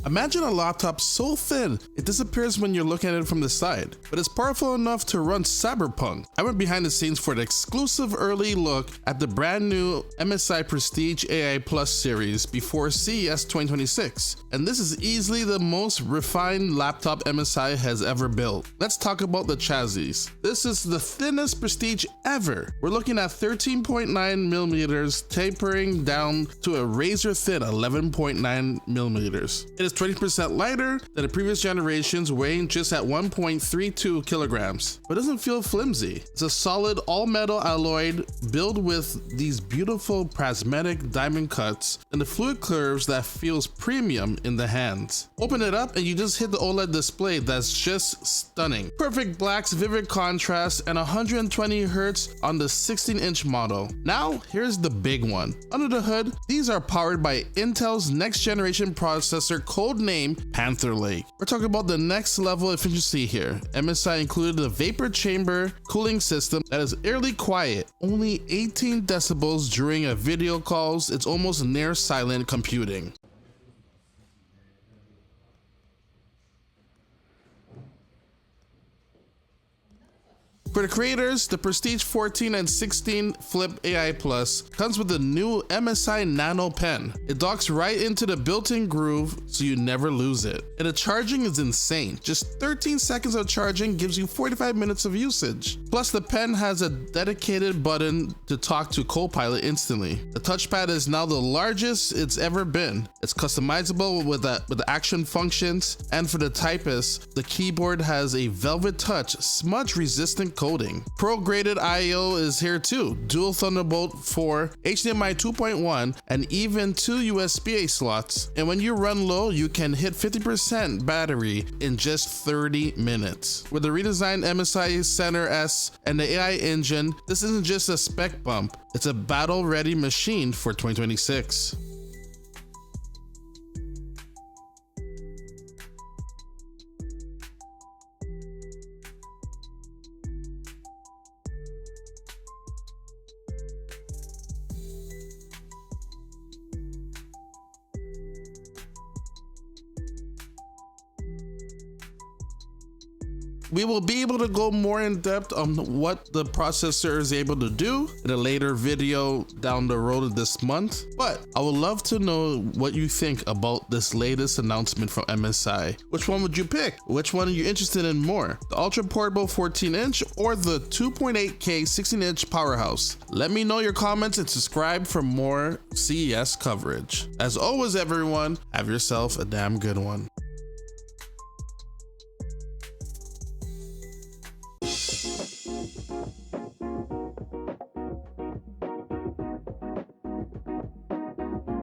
Imagine a laptop so thin it disappears when you're looking at it from the side, but it's powerful enough to run Cyberpunk. I went behind the scenes for the exclusive early look at the brand new MSI Prestige AI Plus series before CES 2026, and this is easily the most refined laptop MSI has ever built. Let's talk about the chassis. This is the thinnest Prestige ever. We're looking at 13.9 millimeters tapering down to a razor thin 11.9 millimeters. It is 20% lighter than the previous generations, weighing just at 1.32 kilograms, but doesn't feel flimsy. It's a solid all metal alloy built with these beautiful prismatic diamond cuts and the fluid curves that feels premium in the hands. Open it up and you just hit the OLED display that's just stunning. Perfect blacks, vivid contrast, and 120 Hz on the 16-inch model. Now, here's the big one. Under the hood, these are powered by Intel's next generation processor codenamed Panther Lake. We're talking about the next level efficiency here. MSI included a vapor chamber cooling system that is eerily quiet, only 18 decibels during a video calls. It's almost near silent computing. For the creators, the Prestige 14 and 16 Flip AI Plus comes with the new MSI Nano Pen. It docks right into the built-in groove so you never lose it. And the charging is insane. Just 13 seconds of charging gives you 45 minutes of usage. Plus the pen has a dedicated button to talk to Copilot instantly. The touchpad is now the largest it's ever been. It's customizable with the action functions, and for the typist, the keyboard has a velvet touch, smudge resistant coating. Pro graded I/O is here too, dual Thunderbolt 4, HDMI 2.1, and even 2 USB-A slots. And when you run low, you can hit 50% battery in just 30 minutes. With the redesigned MSI Center S and the AI engine, this isn't just a spec bump, it's a battle-ready machine for 2026. We will be able to go more in depth on what the processor is able to do in a later video down the road this month, but I would love to know what you think about this latest announcement from MSI. Which one would you pick? Which one are you interested in more? The ultra portable 14-inch or the 2.8K 16-inch powerhouse? Let me know your comments and subscribe for more CES coverage. As always, everyone, have yourself a damn good one.